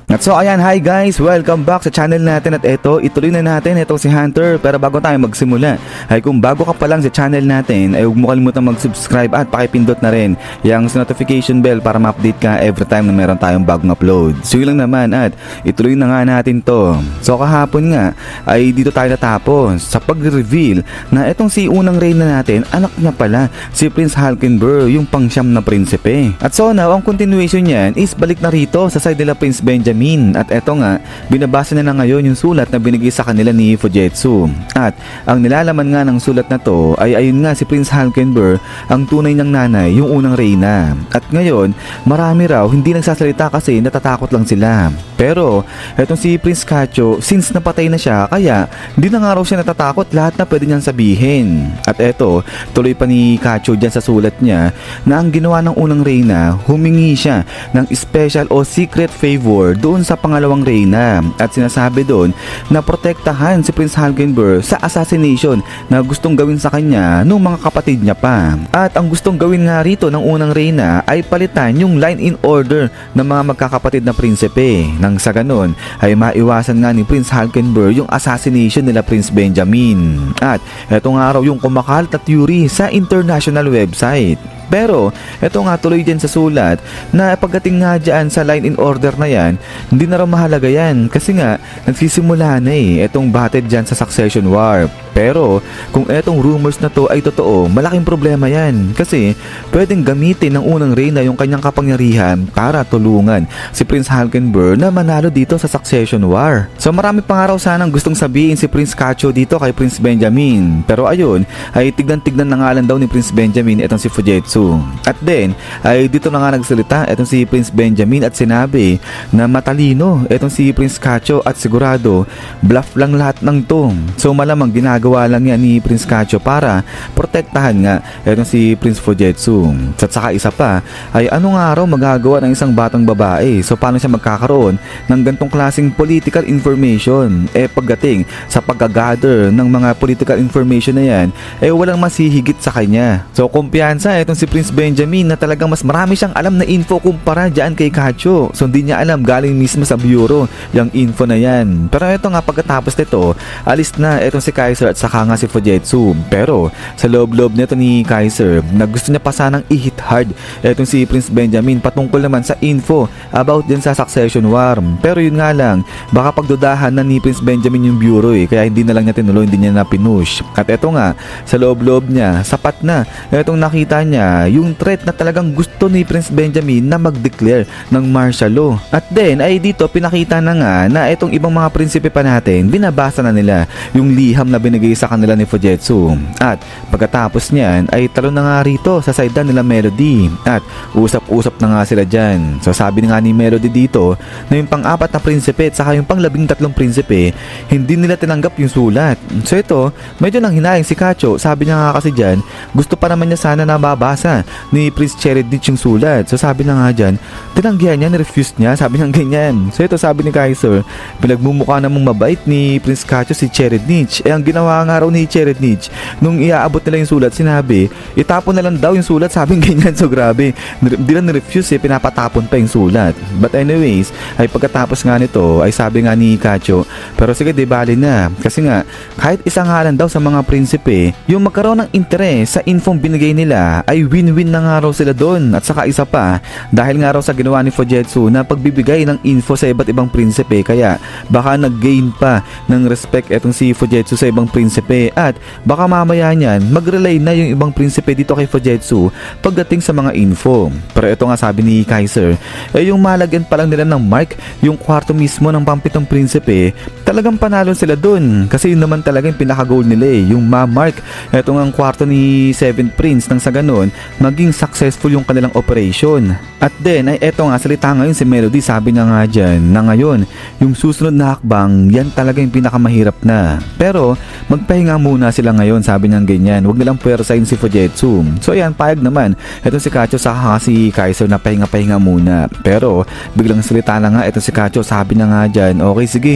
At so ayan, hi guys, welcome back sa channel natin at ituloy na natin itong si Hunter. Pero bago tayo magsimula, ay kung bago ka pa lang sa channel natin, ay huwag mo kalimutan mag-subscribe at pakipindot na rin yung notification bell para ma-update ka every time na meron tayong bagong upload. So yun lang naman at ituloy na nga natin to. So kahapon nga ay dito tayo natapos sa pag-reveal na itong si unang reyna natin, anak niya pala si Prince Hulkenberg, yung pangsyam na prinsipe. At so now, ang continuation niyan is balik na rito sa side nila Prince Benjamin. At eto nga, binabasa na ngayon yung sulat na binigay sa kanila ni Fujitsu. At ang nilalaman nga ng sulat na to ay ayun nga si Prince Hulkenberg ang tunay niyang nanay, yung unang reyna. At ngayon, marami raw hindi nagsasalita kasi natatakot lang sila. Pero etong si Prince Kacho, since napatay na siya, kaya hindi na nga raw siya natatakot lahat na pwede niyang sabihin. At eto, tuloy pa ni Kacho dyan sa sulat niya na ang ginawa ng unang reyna, humingi siya ng special o secret favor doon sa pangalawang reyna at sinasabi doon na protektahan si Prince Hulkenberg sa assassination na gustong gawin sa kanya nung mga kapatid niya pa. At ang gustong gawin nga rito ng unang reyna ay palitan yung line in order ng mga magkakapatid na prinsipe. Nang sa ganon ay maiwasan nga ni Prince Hulkenberg yung assassination nila Prince Benjamin. At eto nga raw yung kumakalat na theory sa international website. Pero eto nga tuloy din sa sulat na pagdating nga dyan sa line in order na yan, hindi na raw mahalaga yan kasi nga nagsisimula na etong battle dyan sa succession war. Pero kung etong rumors na to ay totoo, malaking problema yan kasi pwedeng gamitin ng unang reyna yung kanyang kapangyarihan para tulungan si Prince Hulkenberg na manalo dito sa succession war. So marami pa nga raw sanang gustong sabihin si Prince Kacho dito kay Prince Benjamin. Pero ayun, ay tignan-tignan na nga lang daw ni Prince Benjamin etong si Fujitsu. At then ay dito na nga nagsalita etong si Prince Benjamin at sinabi na matalino etong si Prince Kacho at sigurado bluff lang lahat ng to. So malamang ginagawa lang yan ni Prince Kacho para protektahan nga etong si Prince Fujitsu. At saka isa pa ay ano nga raw magagawa ng isang batang babae. So paano siya magkakaroon ng gantong klaseng political information? Pagdating sa paggagather ng mga political information na yan walang masihigit sa kanya. So kumpiyansa etong si Prince Benjamin na talagang mas marami siyang alam na info kumpara dyan kay Kacho. So hindi niya alam galing mismo sa bureau yung info na yan. Pero ito nga pagkatapos nito, alis na etong si Kaiser at saka nga si Fujitsu. Pero sa loob-loob nito ni Kaiser na gusto niya pa sanang i-hit hard etong si Prince Benjamin patungkol naman sa info about din sa succession war. Pero yun nga lang, baka pagdudahan na ni Prince Benjamin yung bureau kaya hindi na lang niya tinuloy, hindi niya na pinush. At eto nga, sa loob-loob niya, sapat na etong nakita niya yung threat na talagang gusto ni Prince Benjamin na mag-declare ng martial law. At then ay dito pinakita na nga na itong ibang mga prinsipe pa natin, binabasa na nila yung liham na binigay sa kanila ni Fujitsu. At pagkatapos niyan ay talo na nga rito sa side nila Melody at usap-usap na nga sila dyan. So sabi nga ni Melody dito na yung pang-apat na prinsipe at saka yung pang-13 prinsipe hindi nila tinanggap yung sulat. So ito medyo nang hinayang si Kacho, sabi niya nga kasi dyan gusto pa naman niya sana na babasa ni Prince Cherednich yung sulat. So sabi na nga dyan, tinanggihan niya, nirefuse niya, sabi ng ganyan. So ito sabi ni Kaiser, pinagmumukha namang mabait ni Prince Kacho si Cherednich. Ang ginawa nga raw ni Cherednich, nung iaabot nila yung sulat, sinabi, itapon na lang daw yung sulat, sabi ng ganyan. So grabe, hindi lang nirefuse pinapatapon pa yung sulat. But anyways, ay pagkatapos nga nito, ay sabi nga ni Kacho, pero sige di bali na. Kasi nga, kahit isang ngalan daw sa mga prinsipe, yung magkaroon ng interes sa infong binigay nila, ay win-win na nga raw sila doon. At saka isa pa, dahil nga raw sa ginawa ni Fujitsu na pagbibigay ng info sa iba't ibang prinsipe, kaya baka nag-gain pa ng respect etong si Fujitsu sa ibang prinsipe at baka mamaya niyan mag-relay na yung ibang prinsipe dito kay Fujitsu pagdating sa mga info. Pero ito nga sabi ni Kaiser, yung malagyan pa lang nila ng mark yung kwarto mismo ng pampitong prinsipe, talagang panalo sila doon kasi yun naman talaga yung pinaka-goal nila yung ma-mark etong ang kwarto ni 7th Prince nang sa ganun maging successful yung kanilang operation. At then ay eto nga salita ngayon si Melody, sabi niya nga dyan na ngayon yung susunod na hakbang yan talaga yung pinakamahirap na. Pero magpahinga muna sila ngayon, sabi niya ganyan, huwag nilang pwersahin si Fujitsu. So ayan, payag naman eto si Kacho saka si Kaiser na pahinga-pahinga muna. Pero biglang salita na nga eto si Kacho, sabi niya nga dyan, okay sige,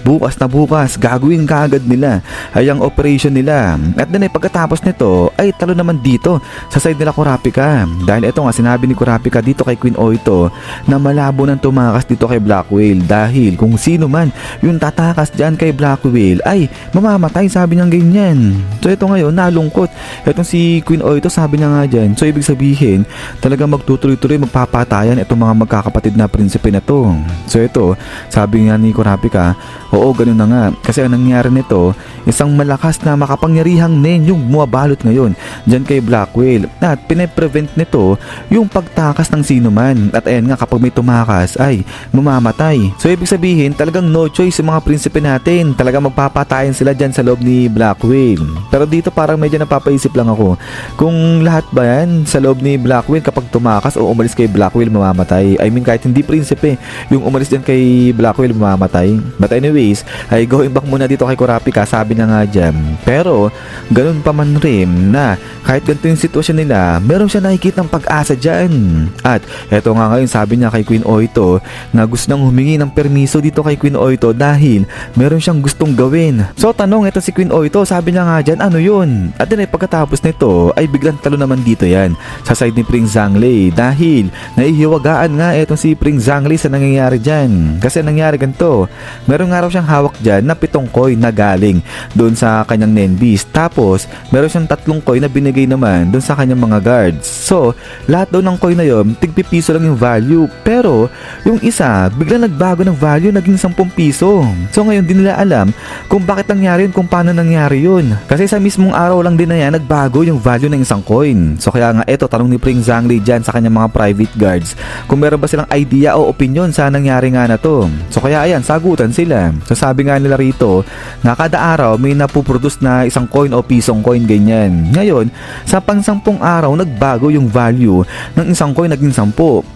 bukas na bukas gagawin kaagad nila ay ang operation nila. At then ay pagkatapos nito ay talo naman dito sa side nila Kurapika. Dahil ito nga sinabi ni Kurapika dito kay Queen Oito na malabo nang tumakas dito kay Black Whale dahil kung sino man yung tatakas dyan kay Black Whale ay mamamatay, sabi niya ganyan. So ito ngayon nalungkot. Itong si Queen Oito sabi niya nga dyan, so ibig sabihin talaga magtutuloy-tuloy magpapatayan itong mga magkakapatid na prinsipe na to. So ito sabi nga ni Kurapika, oo ganun na nga kasi ang nangyari nito isang malakas na makapangyarihang nen yung bumabalot ngayon dyan kay Black Whale at pine-prevent nito yung pagtakas ng sino man at ayan nga kapag may tumakas ay mamamatay. So ibig sabihin talagang no choice yung mga prinsipe natin, talagang magpapatayan sila dyan sa loob ni Black Whale. Pero dito parang medyo napapaisip lang ako kung lahat ba yan sa loob ni Black Whale kapag tumakas o umalis kay Black Whale mamamatay. I mean kahit hindi prinsipe yung umalis dyan kay Black Whale mamamatay. But anyways ay going back muna dito kay Kurapika, sabi na nga dyan. Pero ganun pa man rin na kahit ganito yung sitwasyon nila, meron siya nakikitang pag-asa dyan. At eto nga ngayon sabi niya kay Queen Oito na gusto nang humingi ng permiso dito kay Queen Oito dahil meron siyang gustong gawin. So tanong ito si Queen Oito, sabi niya nga dyan, ano yun? At din ay pagkatapos nito ay biglang talo naman dito yan sa side ni Prince Zhangli dahil naihiwagaan nga etong si Prince Zhangli sa nangyayari dyan. Kasi nangyari ganito, meron nga raw siyang hawak dyan na 7 coin na galing doon sa kanyang Nenbeast. Tapos meron siyang 3 coin na binigay naman doon sa kanyang mga guards. So lahat daw ng coin na yun tig-piso lang yung value, pero yung isa biglang nagbago ng value, naging 10 piso. So ngayon din nila alam kung bakit nangyari yun, kung paano nangyari yun, kasi sa mismong araw lang din na yan nagbago yung value ng isang coin. So kaya nga eto tanong ni Prince Zhangli dyan sa kanyang mga private guards kung meron ba silang idea o opinion sa nangyari nga na to. So kaya ayan sagutan sila. So sabi nga nila rito na kada araw may napuproduce na isang coin o pisong coin ganyan. Ngayon sa pang-10 araw nagbago yung value ng isang coin, naging 10.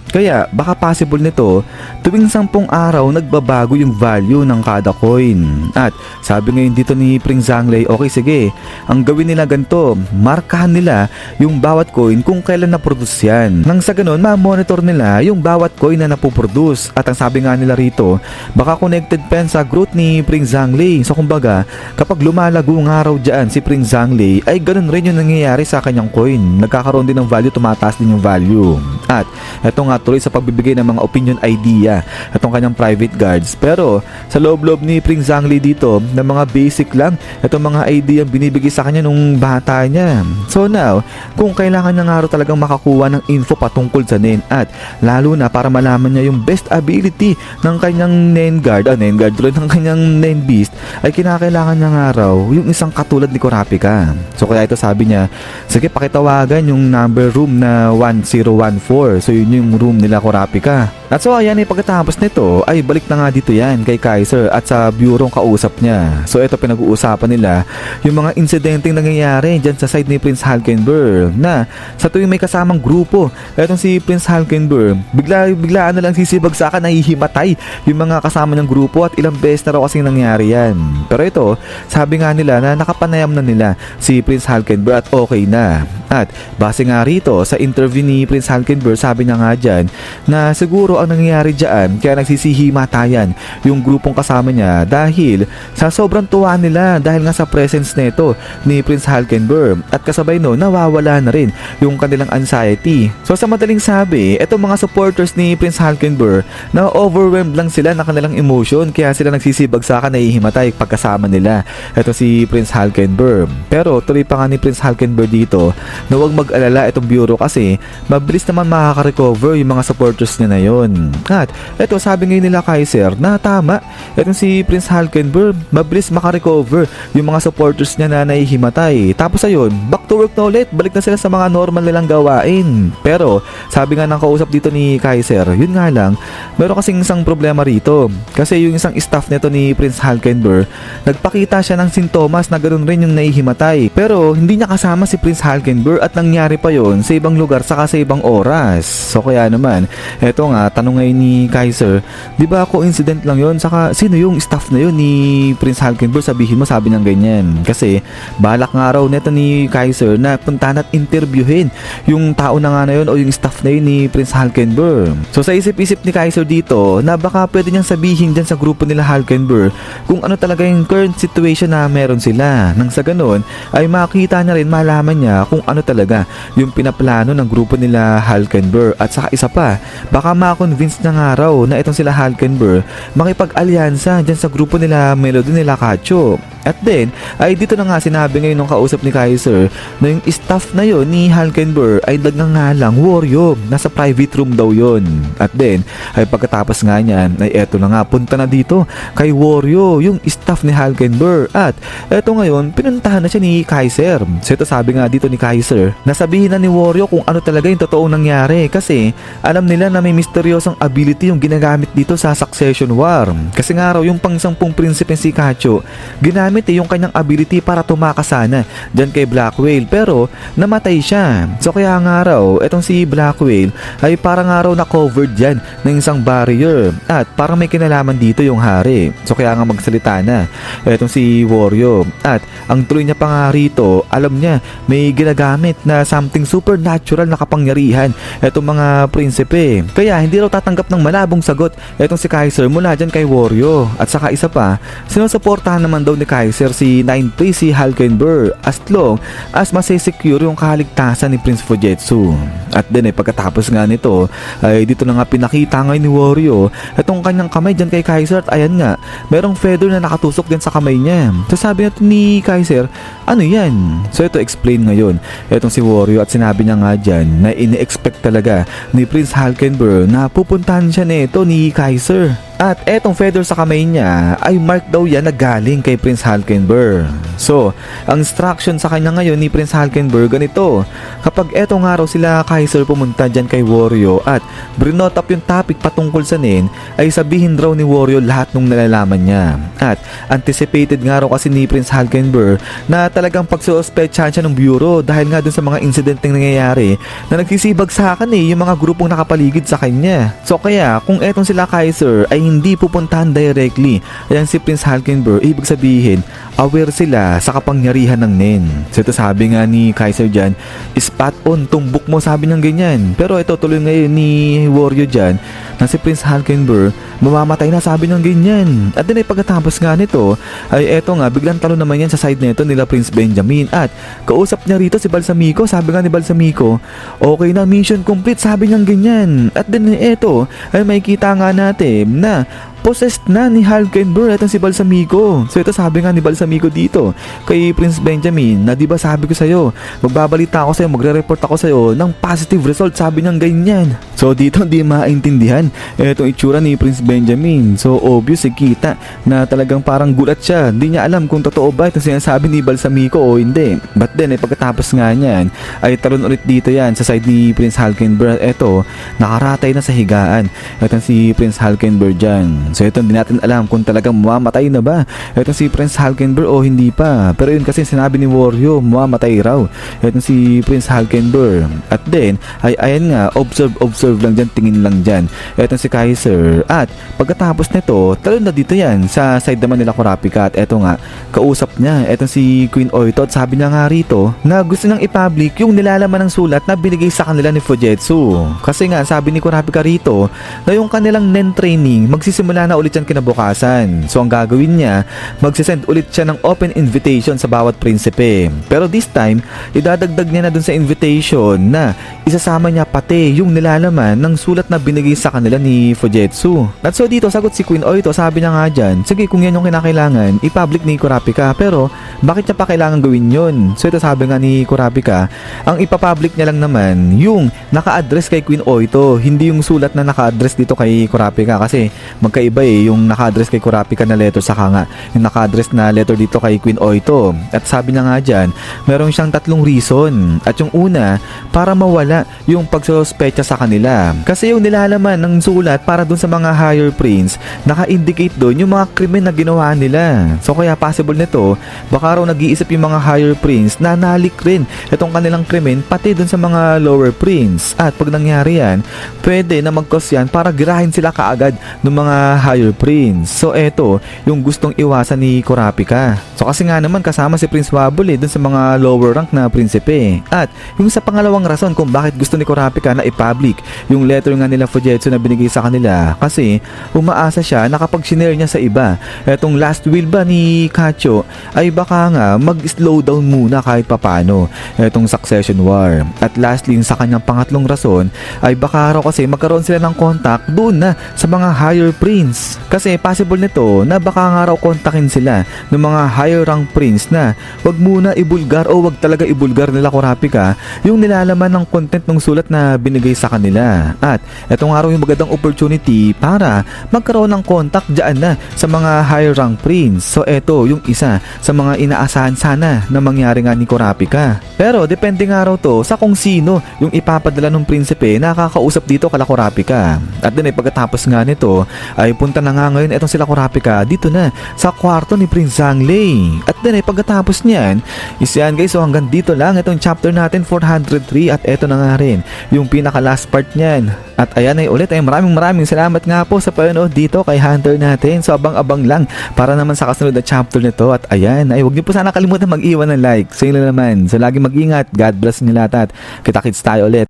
Kaya baka possible nito tuwing 10 araw nagbabago yung value ng kada coin. At sabi ngayon dito ni Prince Zhangli, okay sige, ang gawin nila ganito, markahan nila yung bawat coin kung kailan na-produce yan. Nang sa ganun ma-monitor nila yung bawat coin na napuproduce. At ang sabi nga nila rito, baka connected pa yan sa growth ni Prince Zhangli. So kumbaga kapag lumalago ng araw dyan si Prince Zhangli ay ganun rin yung nangyayari sa kanyang coin, nagkakaroon din ng value, tumataas din yung value. At eto nga tuloy sa pagbibigay ng mga opinion idea itong kanyang private guards. Pero sa loob-loob ni Prince Zhangli dito na mga basic lang itong mga idea ang binibigay sa kanya nung bata niya. So now kung kailangan niya nga raw talagang makakuha ng info patungkol sa Nen at lalo na para malaman niya yung best ability ng kanyang Nen guard tuloy ng kanyang Nenbeast, ay kinakailangan niya nga raw yung isang katulad ni Kurapika. So kaya ito sabi niya, sige pakitawagan yung number room na 1014. So yun yung room nila Kurapika. At so ayan pagkatapos nito ay balik na nga dito yan kay Kaiser at sa bureau kausap niya. So ito pinag-uusapan nila yung mga insidenteng nangyayari dyan sa side ni Prince Hulkenberg na sa tuwing may kasamang grupo etong si Prince Hulkenberg biglaan na lang sisibagsakan, nahihimatay yung mga kasama ng grupo at ilang beses na raw kasing nangyari yan. Pero ito sabi nga nila na nakapanayam na nila si Prince Hulkenberg at okay na. At base nga rito sa interview ni Prince Hulkenberg, sabi niya nga dyan na siguro ang nangyayari dyan kaya nagsisihimatayan yung grupong kasama niya dahil sa sobrang tuwa nila dahil nga sa presence nito ni Prince Hulkenberg at kasabay no nawawala na rin yung kanilang anxiety. So sa madaling sabi, etong mga supporters ni Prince Hulkenberg na overwhelmed lang sila na kanilang emotion kaya sila nagsisibagsakan, nahihimatay pagkasama nila eto si Prince Hulkenberg. Pero tuloy pa nga ni Prince Hulkenberg dito na huwag mag-alala itong bureau kasi mabilis naman makaka-recover yung mga supporters niya na yon. At eto sabi ngayon nila Kaiser na tama, etong si Prince Hulkenberg mabilis makarecover yung mga supporters niya na nahihimatay. Tapos ayun, back to work na ulit, balik na sila sa mga normal nilang gawain. Pero sabi nga ng kausap dito ni Kaiser, yun nga lang, meron kasing isang problema rito. Kasi yung isang staff nito ni Prince Hulkenberg, nagpakita siya ng sintomas na ganoon rin yung nahihimatay. Pero hindi niya kasama si Prince Hulkenberg at nangyari pa yon sa ibang lugar saka sa ibang oras. So kaya naman, eto nga, tanong ngayon ni Kaiser, di ba coincident lang yon? Saka sino yung staff na yun ni Prince Halkenberg? Sabihin mo, sabi ng ganyan. Kasi balak nga raw neto ni Kaiser na puntahan at interviewin yung tao na nga na yun o yung staff na yun ni Prince Halkenberg. So sa isip-isip ni Kaiser dito na baka pwede niyang sabihin dyan sa grupo nila Halkenberg kung ano talaga yung current situation na meron sila. Nang sa ganun ay makita niya rin, malaman niya kung ano talaga yung pinaplano ng grupo nila Halkenberg. At saka isa pa, baka ma-convince na nga raw na itong sila Halkenberg makipag-alyansa dyan sa grupo nila Melody nila Kacho. At then, ay dito na nga sinabi ngayon ng kausap ni Kaiser na yung staff na yon ni Halkenberg ay nagngangalang Warrior. Nasa private room daw yon. At then, ay pagkatapos nga niyan, ay eto na nga, punta na dito kay Warrior, yung staff ni Halkenberg. At eto ngayon, pinuntahan na siya ni Kaiser. So ito sabi nga dito ni Kaiser, nasabihin na ni Warrior kung ano talaga yung totoong nangyari. Kasi alam nila na may misteryosong ability yung ginagamit dito sa Succession War. Kasi nga raw, yung pang-10 prinsipe si Kacho, ginamit yung kanyang ability para tumakas sana dyan kay Black Whale, pero namatay siya. So kaya nga raw, etong si Black Whale ay parang nga raw na-covered dyan ng isang barrier at parang may kinalaman dito yung hari. So kaya nga magsalita na etong si Warrior. At ang tuloy niya pa nga rito, alam niya may ginagamit na something supernatural na kapangyarihan etong mga prinsipe. Kaya hindi raw tatanggap ng malabong sagot etong si Kaiser mula dyan kay Warrior. At saka isa pa, sinusuportahan naman daw ni Kaiser si 9P si Halkenberg as long as masisecure yung kaligtasan ni Prince Fujitsu. At din pagkatapos nga nito ay dito na nga pinakita ngayon ni Warrior itong kanyang kamay dyan kay Kaiser. At ayan nga, merong feather na nakatusok dyan sa kamay niya. So sabi natin ni Kaiser, ano yan? So ito explain ngayon itong si Warrior at sinabi niya nga dyan na ini-expect talaga ni Prince Halkenberg na pupuntahan siya nito ni Kaiser. At etong feather sa kamay niya ay mark daw yan na galing kay Prince Halkenberg. So, ang instruction sa kanya ngayon ni Prince Halkenberg ganito, kapag etong araw sila Kaiser pumunta dyan kay Warrior at brinot up yung topic patungkol sa Nen, ay sabihin raw ni Warrior lahat nung nalalaman niya. At anticipated nga raw kasi ni Prince Halkenberg na talagang pagsuospetsahan siya ng bureau dahil nga dun sa mga insidenteng nangyayari na nagsisibagsakan yung mga grupong nakapaligid sa kanya. So kaya kung etong sila Kaiser ay hindi pupuntahan directly ayan si Prince Halkenberg, ibig sabihin aware sila sa kapangyarihan ng Nen. So ito sabi nga ni Kaiser dyan, spot on, tumbok mo, sabi niyang ganyan. Pero ito tuloy ngayon ni Warrior dyan na si Prince Halkenberg mamamatay na, sabi niyang ganyan. At din ay pagkatapos nga nito ay eto nga, biglang talo naman yan sa side nito nila Prince Benjamin. At kausap niya rito si Balsamico, sabi nga ni Balsamico, okay na, mission complete, sabi niyang ganyan. At din eto ay makikita nga natin na possessed na ni Halkenberg itong si Balsamico. So ito sabi nga ni Balsamico dito kay Prince Benjamin na diba sabi ko sa'yo, magbabalita ako sa'yo, magre-report ako sa'yo ng positive result, sabi niyang ganyan. So dito hindi maintindihan itong itsura ni Prince Benjamin. So obvious kita na talagang parang gulat siya, hindi niya alam kung totoo ba itong sinasabi ni Balsamico o hindi. But then pagkatapos nga niyan ay talon ulit dito yan sa side ni Prince Halkenberg. Ito nakaratay na sa higaan itong si Prince Halkenberg dyan. So ito hindi natin alam kung talagang mamamatay na ba itong si Prince Halkenberg o hindi pa. Pero yun kasi sinabi ni Warrior, mamamatay raw itong si Prince Halkenberg. At then ay ayan nga, observe lang dyan, tingin lang dyan itong si Kaiser. At pagkatapos nito, talon na dito yan sa side naman nila Kurapika. At eto nga, kausap niya itong si Queen Oito at sabi niya nga rito na gusto niyang i-public yung nilalaman ng sulat na binigay sa kanila ni Fujitsu. Kasi nga sabi ni Kurapika rito na yung kanilang Nen training magsisimula na ulit yan kinabukasan. So ang gagawin niya, magsisend ulit siya ng open invitation sa bawat prinsipe. Pero this time, idadagdag niya na dun sa invitation na isasama niya pati yung nilalaman ng sulat na binigay sa kanila ni Fujitsu. At so dito sagot si Queen Oito, sabi niya nga dyan, sige kung yan yung kinakailangan, i-public ni Kurapika, pero bakit niya pa kailangan gawin yun? So ito sabi nga ni Kurapika, ang ipapublic niya lang naman yung naka-address kay Queen Oito, hindi yung sulat na naka-address dito kay Kurapika kasi magkaiba iba yung naka-address kay Kurapika na letter, saka nga yung naka-address na letter dito kay Queen Oito. At sabi niya nga dyan, meron siyang 3 reason. At yung una, para mawala yung pagsuspecha sa kanila. Kasi yung nilalaman ng sulat para dun sa mga higher prince, naka-indicate dun yung mga krimen na ginawa nila. So kaya possible nito, baka raw nag-iisip yung mga higher prince na nalik rin itong kanilang krimen pati dun sa mga lower prince. At pag nangyari yan, pwede na mag-cause yan para girahin sila kaagad ng mga higher prince. So eto, yung gustong iwasan ni Kurapika. So kasi nga naman kasama si Prince Wabble dun sa mga lower rank na prinsipe. At yung sa pangalawang rason kung bakit gusto ni Kurapika na i-public yung letter nga nila Fujitsu na binigay sa kanila, kasi umaasa siya na kapag shinare niya sa iba, etong last will ba ni Kacho ay baka nga mag-slow down muna kahit papano etong succession war. At lastly, sa kanyang pangatlong rason ay baka raw kasi magkaroon sila ng contact doon na sa mga higher prince. Kasi possible nito na baka nga raw kontakin sila ng mga higher rank prince na wag muna ibulgar o wag talaga ibulgar nila Kurapika yung nilalaman ng content ng sulat na binigay sa kanila. At eto nga raw yung magandang opportunity para magkaroon ng contact dyan na sa mga higher rank prince. So eto yung isa sa mga inaasahan sana na mangyari nga ni Kurapika. Pero depende nga raw to sa kung sino yung ipapadala ng prinsipe na kakausap dito kala Kurapika. At din ay pagkatapos nga nito ay punta na nga ngayon etong sila Kurapika dito na sa kwarto ni Prince Zhonglei. At din ay pagkatapos niyan is yan guys, so hanggang dito lang itong chapter natin 403. At eto na nga rin yung pinaka last part niyan. At ayan ay ulit ay maraming salamat nga po sa panonood dito kay Hunter natin. So abang-abang lang para naman sa kasunod na chapter nito. At ayan ay huwag niyo po sana kalimutan mag-iwan ng like. So yun lang naman, so lagi mag-ingat, God bless niyo lahat at kita-kits tayo ulit.